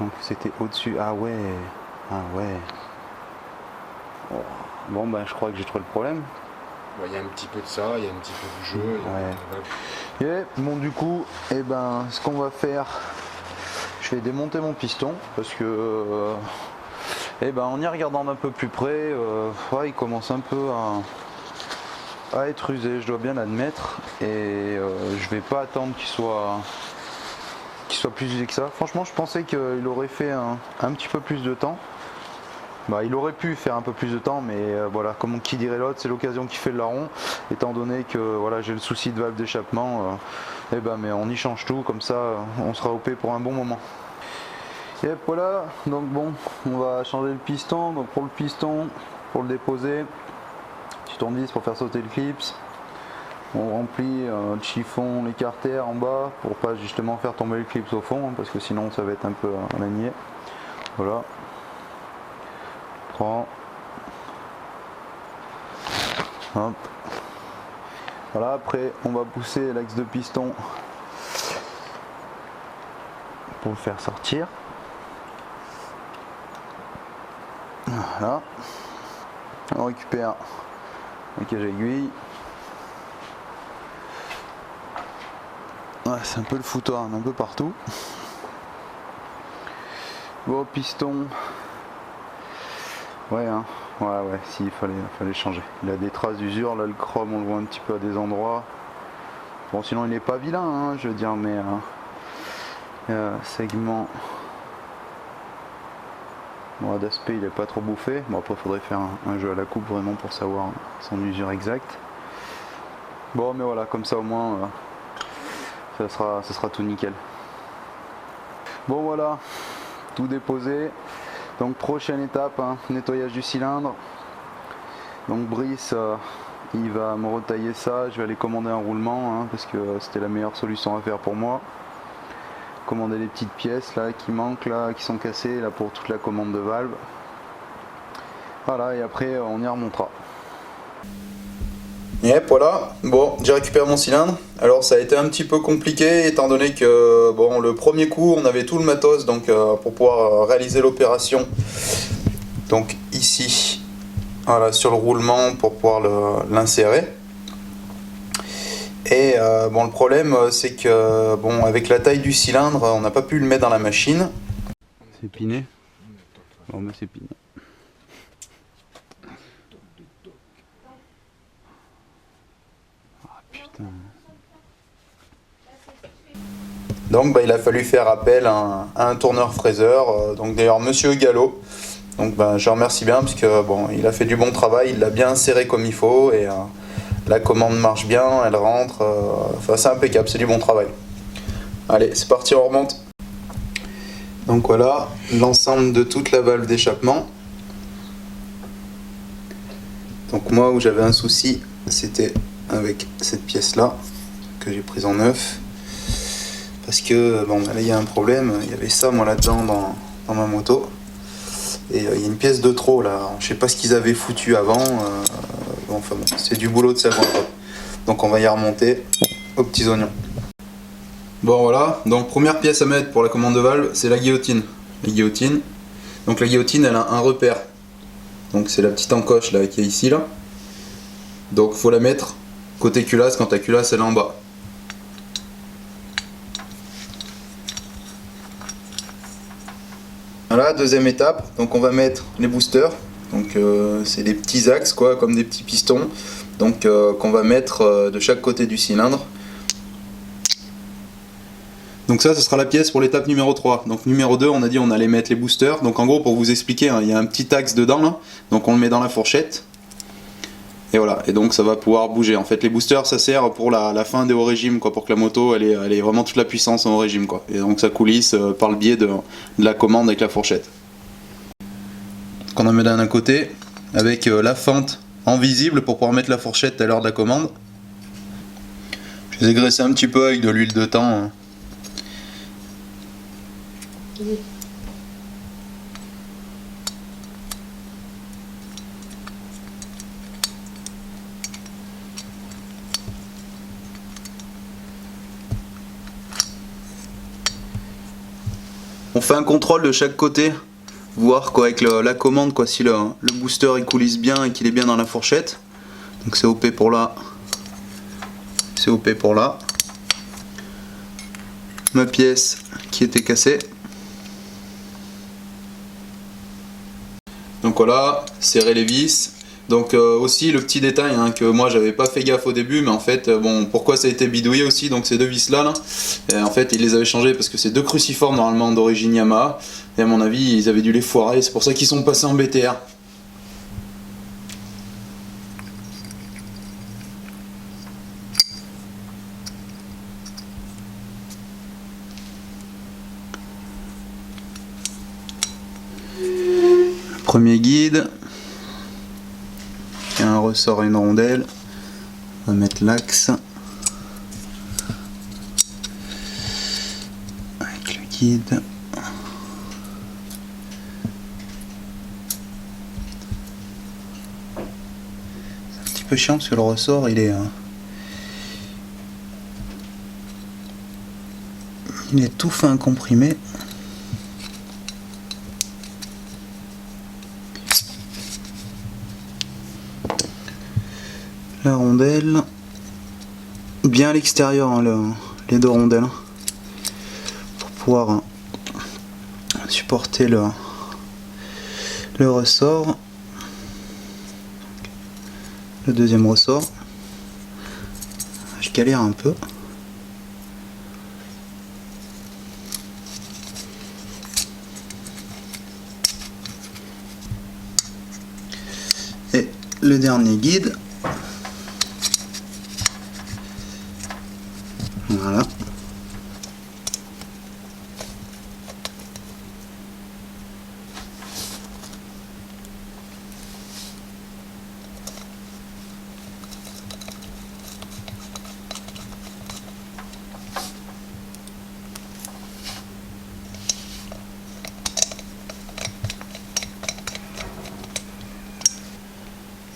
Donc c'était au-dessus. Ah ouais. Ah ouais. Oh. Bon ben je crois que j'ai trouvé le problème. Il y a un petit peu de ça, il y a un petit peu du jeu. Et bon du coup, eh ben ce qu'on va faire, je vais démonter mon piston parce que eh ben en y regardant d'un peu plus près, ouais, il commence un peu à être usé, je dois bien l'admettre, et je vais pas attendre qu'il soit plus usé que ça. Franchement je pensais qu'il aurait fait un petit peu plus de temps. Bah, il aurait pu faire un peu plus de temps, mais voilà, comme qui dirait l'autre, c'est l'occasion qui fait le larron. Étant donné que voilà, j'ai le souci de valve d'échappement, et ben mais on y change tout, comme ça on sera OP pour un bon moment. Et voilà, donc bon, on va changer le piston. Donc pour le piston, pour le déposer, petit tournevis pour faire sauter le clips. On remplit le chiffon, l'écarter en bas pour pas justement faire tomber le clips au fond, hein, parce que sinon ça va être un peu manié. Voilà. Hop. Voilà, après on va pousser l'axe de piston pour le faire sortir. Voilà. On récupère un cage aiguille. Ouais, c'est un peu le foutoir, un peu partout. Bon, piston. Ouais, hein. Ouais, si, il fallait changer. Il a des traces d'usure, là le chrome on le voit un petit peu à des endroits. Bon, sinon il n'est pas vilain, hein, je veux dire, mais segment. Bon, d'aspect il est pas trop bouffé. Bon, après il faudrait faire un jeu à la coupe vraiment pour savoir son usure exacte. Bon, mais voilà, comme ça au moins ça sera tout nickel. Bon, voilà, tout déposé. Donc prochaine étape, hein, nettoyage du cylindre. Donc Brice il va me retailler ça, je vais aller commander un roulement, hein, parce que c'était la meilleure solution à faire pour moi. Commander les petites pièces là qui manquent, là, qui sont cassées là, pour toute la commande de valve. Voilà, et après on y remontera. Yep, voilà, bon, j'ai récupéré mon cylindre. Alors ça a été un petit peu compliqué étant donné que bon, le premier coup on avait tout le matos donc pour pouvoir réaliser l'opération. Donc ici, voilà, sur le roulement pour pouvoir l'insérer. Et bon, le problème c'est que bon, avec la taille du cylindre, on n'a pas pu le mettre dans la machine. C'est piné. Bon, mais c'est piné. Donc il a fallu faire appel à un tourneur fraiseur, donc d'ailleurs Monsieur Gallo. Donc je remercie bien parce que bon, il a fait du bon travail, il l'a bien serré comme il faut et la commande marche bien, elle rentre, enfin c'est impeccable, c'est du bon travail. Allez, c'est parti, on remonte. Donc voilà, l'ensemble de toute la valve d'échappement. Donc moi où j'avais un souci, c'était avec cette pièce là que j'ai prise en neuf. Parce que bon, là il y a un problème, il y avait ça moi là-dedans dans ma moto. Et il y a une pièce de trop là, je sais pas ce qu'ils avaient foutu avant, bon, enfin bon, c'est du boulot de savoir quoi. Donc on va y remonter aux petits oignons. Bon voilà, donc première pièce à mettre pour la commande de valve, c'est la guillotine. La guillotine. Donc la guillotine elle a un repère. Donc c'est la petite encoche là qui est ici là. Donc faut la mettre côté culasse quand ta culasse elle est en bas. Voilà, deuxième étape, donc on va mettre les boosters, donc c'est des petits axes quoi, comme des petits pistons, donc qu'on va mettre de chaque côté du cylindre. Donc ça, ce sera la pièce pour l'étape numéro 3. Donc numéro 2, on a dit on allait mettre les boosters, donc en gros pour vous expliquer, hein, il y a un petit axe dedans là, donc on le met dans la fourchette. Et voilà, et donc ça va pouvoir bouger. En fait, les boosters, ça sert pour la fin des hauts régimes, quoi, pour que la moto, elle ait vraiment toute la puissance en haut régime, quoi. Et donc ça coulisse par le biais de la commande avec la fourchette. Donc on en met d'un côté, avec la fente en visible pour pouvoir mettre la fourchette à l'heure de la commande. Je les ai graissés un petit peu avec de l'huile de thym. On fait un contrôle de chaque côté, voir quoi avec la commande, quoi, si le booster il coulisse bien et qu'il est bien dans la fourchette. Donc c'est OP pour là, c'est OP pour là. Ma pièce qui était cassée. Donc voilà, serrer les vis. Donc aussi le petit détail hein, que moi j'avais pas fait gaffe au début, mais en fait bon, pourquoi ça a été bidouillé aussi, donc ces deux vis là, en fait ils les avaient changés parce que c'est deux cruciformes normalement d'origine Yamaha, et à mon avis ils avaient dû les foirer, c'est pour ça qu'ils sont passés en BTR. Premier guide, il y a un ressort et une rondelle, on va mettre l'axe avec le guide. C'est un petit peu chiant parce que le ressort il est tout fin comprimé. La rondelle, bien à l'extérieur, hein, les deux rondelles, hein, pour pouvoir supporter le ressort. Le deuxième ressort, je galère un peu. Et le dernier guide. Voilà.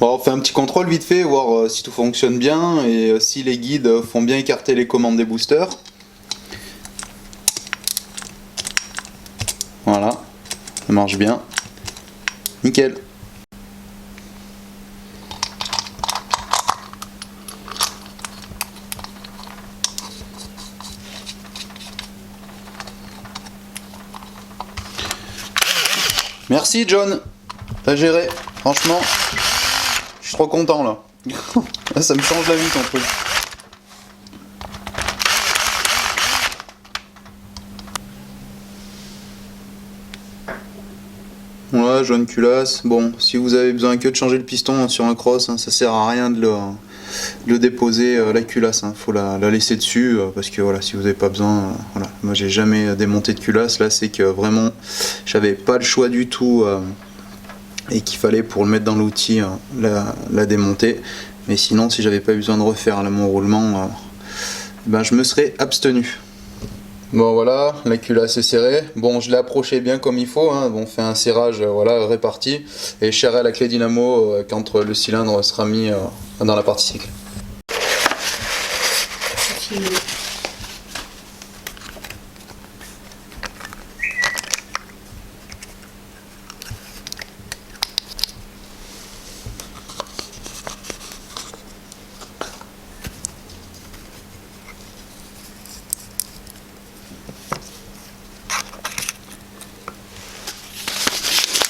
Bon, on fait un petit contrôle vite fait, voir si tout fonctionne bien et si les guides font bien écarter les commandes des boosters. Voilà, ça marche bien. Nickel. Merci John, t'as géré, franchement. Je suis trop content là. Là ça me change la vie ton truc. Ouais, jaune culasse. Bon, si vous avez besoin que de changer le piston sur un cross, hein, ça sert à rien de le déposer la culasse. Hein. Faut la laisser dessus parce que voilà, si vous n'avez pas besoin, voilà. Moi j'ai jamais démonté de culasse. Là c'est que vraiment j'avais pas le choix du tout. Et qu'il fallait pour le mettre dans l'outil la démonter, mais sinon si j'avais pas eu besoin de refaire mon roulement ben je me serais abstenu. Bon voilà, la culasse est serrée, bon je l'ai approché bien comme il faut, hein. Bon, on fait un serrage voilà, réparti et je serrai la clé dynamo quand le cylindre sera mis dans la partie cycle.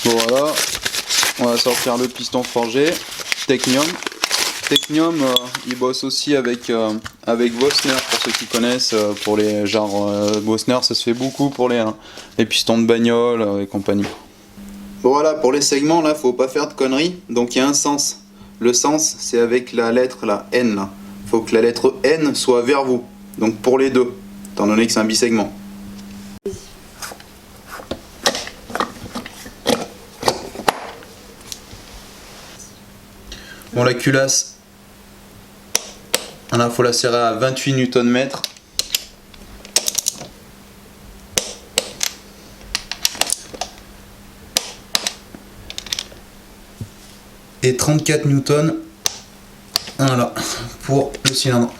Bon voilà, on va sortir le piston forgé, Technium. Technium, il bosse aussi avec Vossner, pour ceux qui connaissent, pour les genres Vossner, ça se fait beaucoup pour les pistons de bagnole et compagnie. Bon voilà, pour les segments là, faut pas faire de conneries, donc il y a un sens. Le sens, c'est avec la lettre la N là. Faut que la lettre N soit vers vous, donc pour les deux, étant donné que c'est un bisegment. Bon, la culasse, là, faut la serrer à 28 Nm. Et 34 Newton, voilà, pour le cylindre.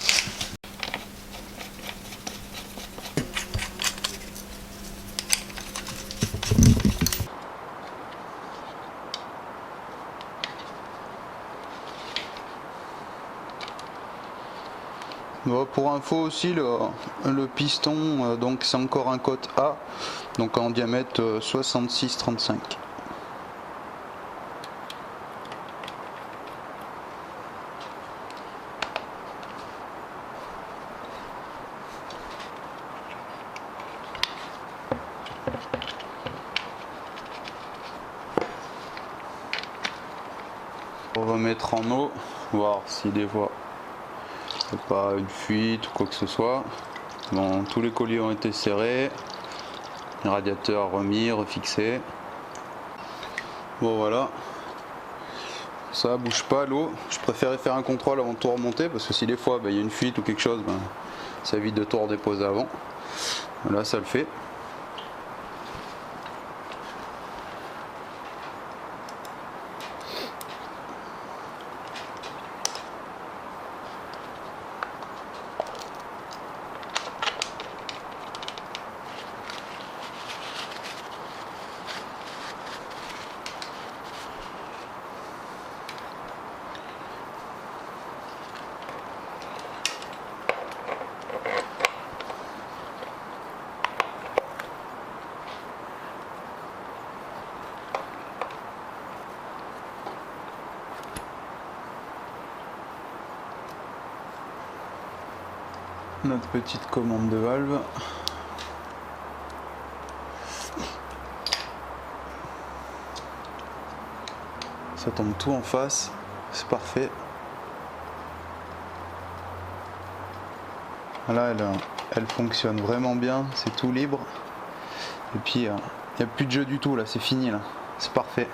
Bon, pour info aussi, le piston, donc c'est encore un cote A, donc en diamètre 66-35. On va mettre en eau, voir si des fois il n'y a pas une fuite ou quoi que ce soit. Bon, tous les colliers ont été serrés, le radiateur remis, refixé. Bon voilà, ça bouge pas l'eau. Je préférais faire un contrôle avant de tout remonter parce que si des fois il y a une fuite ou quelque chose, ça évite de tout redéposer avant. Là ça le fait. Notre petite commande de valve. Ça tombe tout en face, c'est parfait. Là, elle fonctionne vraiment bien, c'est tout libre. Et puis, il n'y a plus de jeu du tout, là, c'est fini, là, c'est parfait.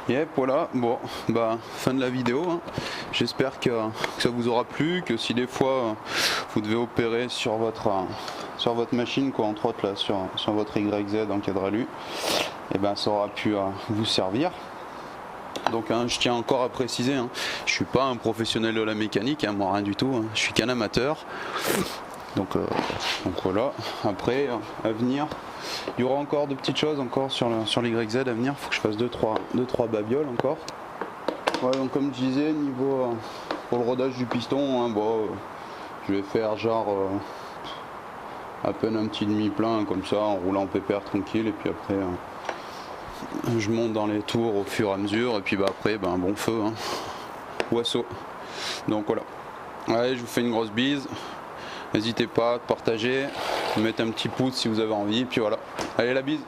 Yep, voilà, bon, fin de la vidéo, hein. J'espère que ça vous aura plu, que si des fois vous devez opérer sur votre machine, quoi, entre autres là, sur votre YZ en cadre alu, et ça aura pu vous servir. Donc je tiens encore à préciser, je suis pas un professionnel de la mécanique, moi rien du tout, je suis qu'un amateur. Donc voilà, après à venir, il y aura encore de petites choses encore sur l'YZ à venir, il faut que je fasse 2-3 babioles encore. Ouais, donc comme je disais, niveau pour le rodage du piston, je vais faire genre à peine un petit demi-plein comme ça, en roulant pépère tranquille, et puis après je monte dans les tours au fur et à mesure, et puis après bon feu, Wasso. Donc voilà, allez, je vous fais une grosse bise. N'hésitez pas à partager, mettre un petit pouce si vous avez envie, puis voilà. Allez, la bise!